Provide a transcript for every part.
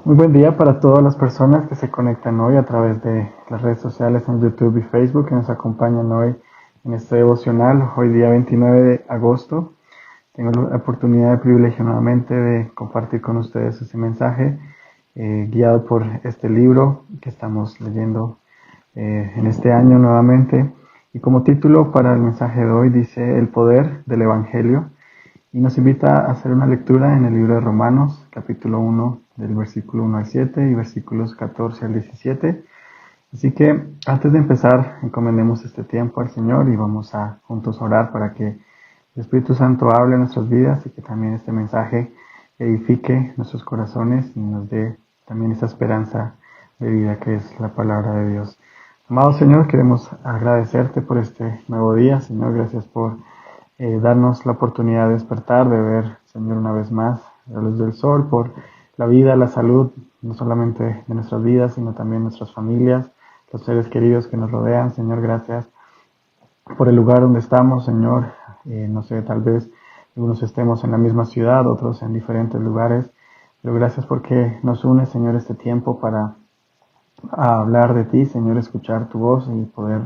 Muy buen día para todas las personas que se conectan hoy a través de las redes sociales en YouTube y Facebook, que nos acompañan hoy en este devocional, hoy día 29 de agosto. Tengo la oportunidad y privilegio nuevamente de compartir con ustedes este mensaje guiado por este libro que estamos leyendo en este año nuevamente. Y como título para el mensaje de hoy dice El poder del Evangelio. Y nos invita a hacer una lectura en el libro de Romanos, capítulo 1, del versículo 1 al 7 y versículos 14 al 17. Así que antes de empezar, encomendemos este tiempo al Señor y vamos a juntos orar para que el Espíritu Santo hable en nuestras vidas y que también este mensaje edifique nuestros corazones y nos dé también esa esperanza de vida que es la palabra de Dios. Amado Señor, queremos agradecerte por este nuevo día. Señor, gracias por darnos la oportunidad de despertar, de ver, Señor, una vez más la luz del sol, por la vida, la salud, no solamente de nuestras vidas, sino también nuestras familias, los seres queridos que nos rodean. Señor, gracias por el lugar donde estamos, Señor. No sé, tal vez algunos estemos en la misma ciudad, otros en diferentes lugares, pero gracias porque nos une, Señor, este tiempo para hablar de ti, Señor, escuchar tu voz y poder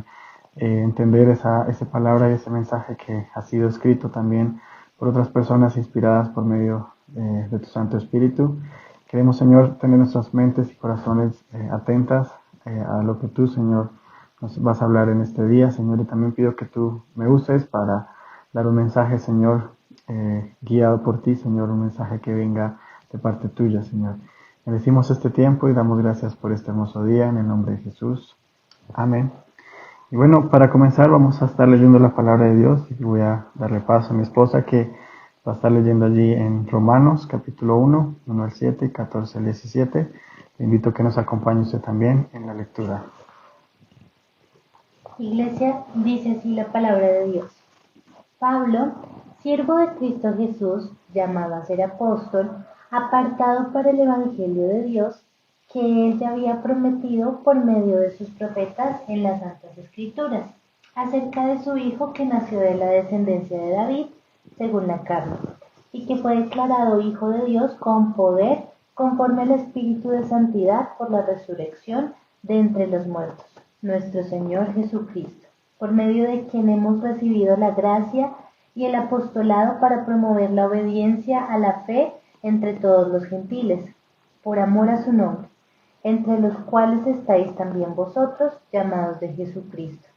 entender esa palabra y ese mensaje que ha sido escrito también por otras personas inspiradas por medio de tu Santo Espíritu. Queremos, Señor, tener nuestras mentes y corazones atentas a lo que tú, Señor, nos vas a hablar en este día, Señor, y también pido que tú me uses para dar un mensaje, Señor, guiado por ti, Señor, un mensaje que venga de parte tuya, Señor. Bendecimos este tiempo y damos gracias por este hermoso día en el nombre de Jesús. Amén. Y bueno, para comenzar vamos a estar leyendo la palabra de Dios y voy a darle paso a mi esposa que va a estar leyendo allí en Romanos capítulo 1, 1 al 7 y 14 al 17. Le invito a que nos acompañe usted también en la lectura. Iglesia, dice así la palabra de Dios. Pablo, siervo de Cristo Jesús, llamado a ser apóstol, apartado para el Evangelio de Dios, que él ya había prometido por medio de sus profetas en las Santas Escrituras, acerca de su Hijo que nació de la descendencia de David, según la carne, y que fue declarado Hijo de Dios con poder, conforme al Espíritu de Santidad por la resurrección de entre los muertos, nuestro Señor Jesucristo, por medio de quien hemos recibido la gracia y el apostolado para promover la obediencia a la fe entre todos los gentiles, por amor a su nombre, entre los cuales estáis también vosotros, llamados de Jesucristo.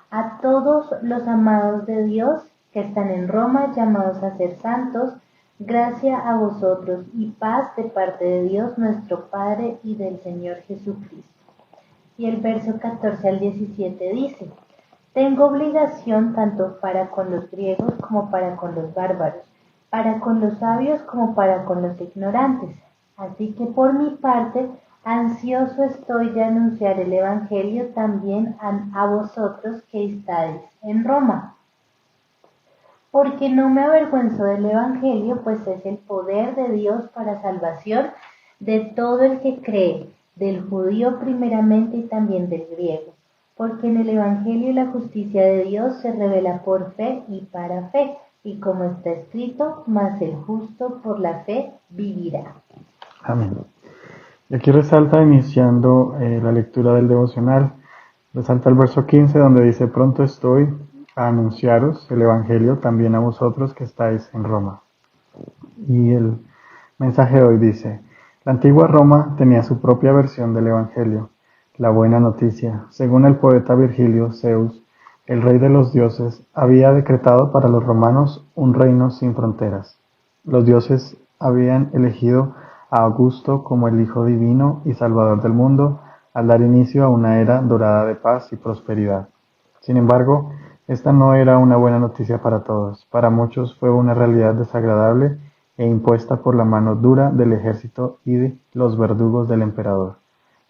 A todos los amados de Dios que están en Roma, llamados a ser santos, gracia a vosotros y paz de parte de Dios nuestro Padre y del Señor Jesucristo. Y el verso 14 al 17 dice: Tengo obligación tanto para con los griegos como para con los bárbaros, para con los sabios como para con los ignorantes. Así que por mi parte, ansioso estoy de anunciar el Evangelio también a vosotros que estáis en Roma. Porque no me avergüenzo del Evangelio, pues es el poder de Dios para salvación de todo el que cree, del judío primeramente y también del griego. Porque en el Evangelio la justicia de Dios se revela por fe y para fe, y como está escrito, mas el justo por la fe vivirá. Amén. Y aquí resalta, iniciando la lectura del devocional, resalta el verso 15 donde dice: Pronto estoy a anunciaros el Evangelio también a vosotros que estáis en Roma. Y el mensaje de hoy dice: La antigua Roma tenía su propia versión del Evangelio, la buena noticia. Según el poeta Virgilio, Zeus, el rey de los dioses, había decretado para los romanos un reino sin fronteras. Los dioses habían elegido a Augusto como el Hijo Divino y Salvador del mundo al dar inicio a una era dorada de paz y prosperidad. Sin embargo, esta no era una buena noticia para todos. Para muchos fue una realidad desagradable e impuesta por la mano dura del ejército y de los verdugos del emperador.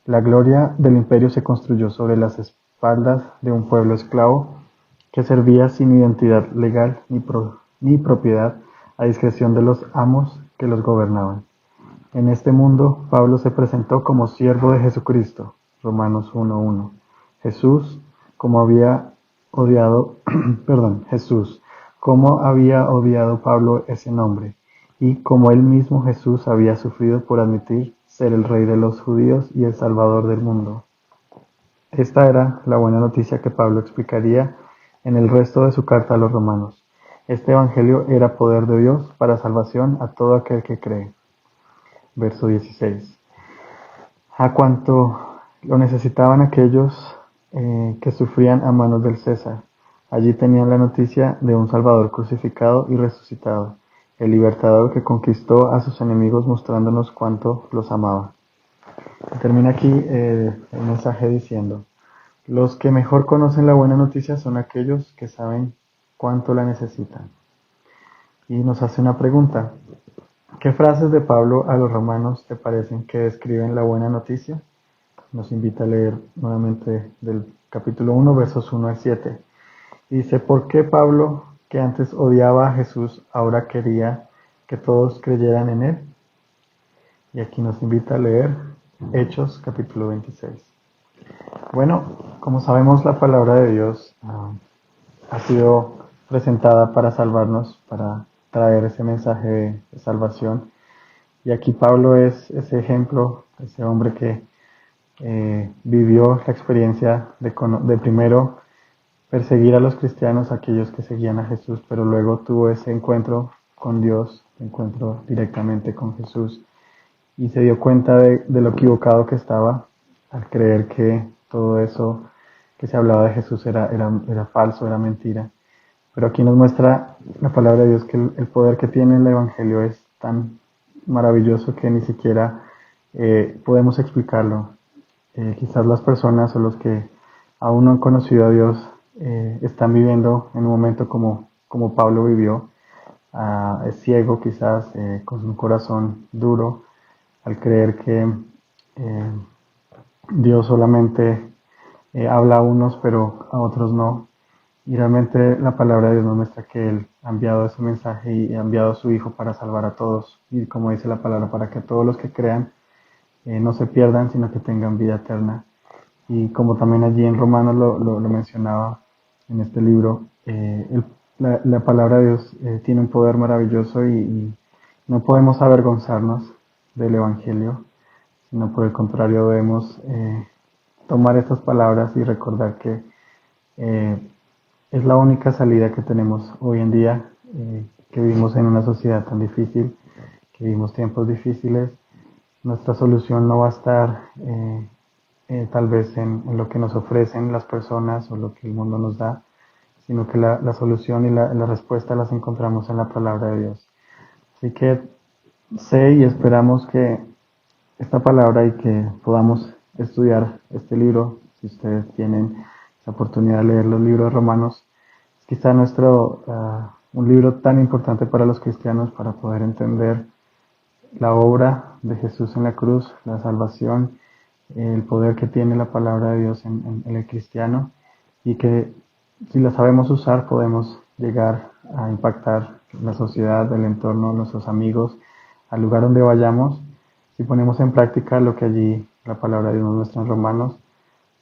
La gloria del imperio se construyó sobre las espaldas de un pueblo esclavo que servía sin identidad legal ni propiedad a discreción de los amos que los gobernaban. En este mundo, Pablo se presentó como siervo de Jesucristo, Romanos 1:1. Jesús, como había odiado Pablo ese nombre, y como él mismo Jesús había sufrido por admitir ser el Rey de los judíos y el Salvador del mundo. Esta era la buena noticia que Pablo explicaría en el resto de su carta a los romanos. Este evangelio era poder de Dios para salvación a todo aquel que cree. Verso 16. A cuanto lo necesitaban aquellos que sufrían a manos del César. Allí tenían la noticia de un Salvador crucificado y resucitado, el libertador que conquistó a sus enemigos mostrándonos cuánto los amaba. Termina aquí el mensaje diciendo: los que mejor conocen la buena noticia son aquellos que saben cuánto la necesitan. Y nos hace una pregunta: ¿qué frases de Pablo a los romanos te parecen que describen la buena noticia? Nos invita a leer nuevamente del capítulo 1, versos 1 al 7. Y dice: ¿por qué Pablo, que antes odiaba a Jesús, ahora quería que todos creyeran en él? Y aquí nos invita a leer Hechos, capítulo 26. Bueno, como sabemos, la palabra de Dios ha sido presentada para salvarnos, para traer ese mensaje de salvación. Y aquí Pablo es ese ejemplo, ese hombre que vivió la experiencia de primero perseguir a los cristianos, aquellos que seguían a Jesús, pero luego tuvo ese encuentro con Dios, encuentro directamente con Jesús, y se dio cuenta de lo equivocado que estaba al creer que todo eso que se hablaba de Jesús era falso, era mentira. Pero aquí nos muestra la palabra de Dios que el poder que tiene el Evangelio es tan maravilloso que ni siquiera podemos explicarlo. Quizás las personas o los que aún no han conocido a Dios están viviendo en un momento como Pablo vivió. Es ciego quizás, con un corazón duro, al creer que Dios solamente habla a unos pero a otros no. Y realmente la palabra de Dios nos muestra que Él ha enviado ese mensaje y ha enviado a su Hijo para salvar a todos. Y como dice la palabra, para que todos los que crean no se pierdan, sino que tengan vida eterna. Y como también allí en Romanos lo mencionaba en este libro, la palabra de Dios tiene un poder maravilloso y no podemos avergonzarnos del Evangelio, sino por el contrario debemos tomar estas palabras y recordar que es la única salida que tenemos hoy en día, que vivimos en una sociedad tan difícil, que vivimos tiempos difíciles. Nuestra solución no va a estar tal vez en lo que nos ofrecen las personas o lo que el mundo nos da, sino que la solución y la respuesta las encontramos en la palabra de Dios. Así que sé y esperamos que esta palabra y que podamos estudiar este libro, si ustedes tienen la oportunidad de leer los libros de Romanos, es quizá un libro tan importante para los cristianos para poder entender la obra de Jesús en la cruz, la salvación, el poder que tiene la palabra de Dios en el cristiano, y que si la sabemos usar podemos llegar a impactar la sociedad, el entorno, nuestros amigos, al lugar donde vayamos. Si ponemos en práctica lo que allí la palabra de Dios nos muestra en Romanos,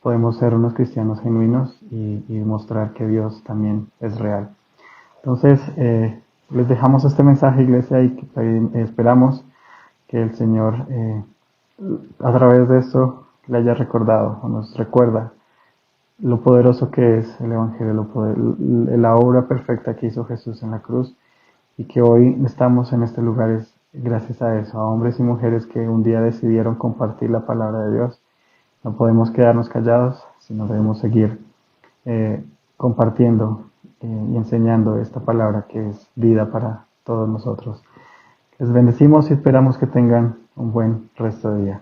podemos ser unos cristianos genuinos y mostrar que Dios también es real. Entonces, les dejamos este mensaje, iglesia, y esperamos que el Señor a través de esto le haya recordado o nos recuerda lo poderoso que es el Evangelio, la obra perfecta que hizo Jesús en la cruz, y que hoy estamos en este lugar es gracias a eso, a hombres y mujeres que un día decidieron compartir la palabra de Dios. No podemos quedarnos callados, sino debemos seguir compartiendo y enseñando esta palabra que es vida para todos nosotros. Les bendecimos y esperamos que tengan un buen resto de día.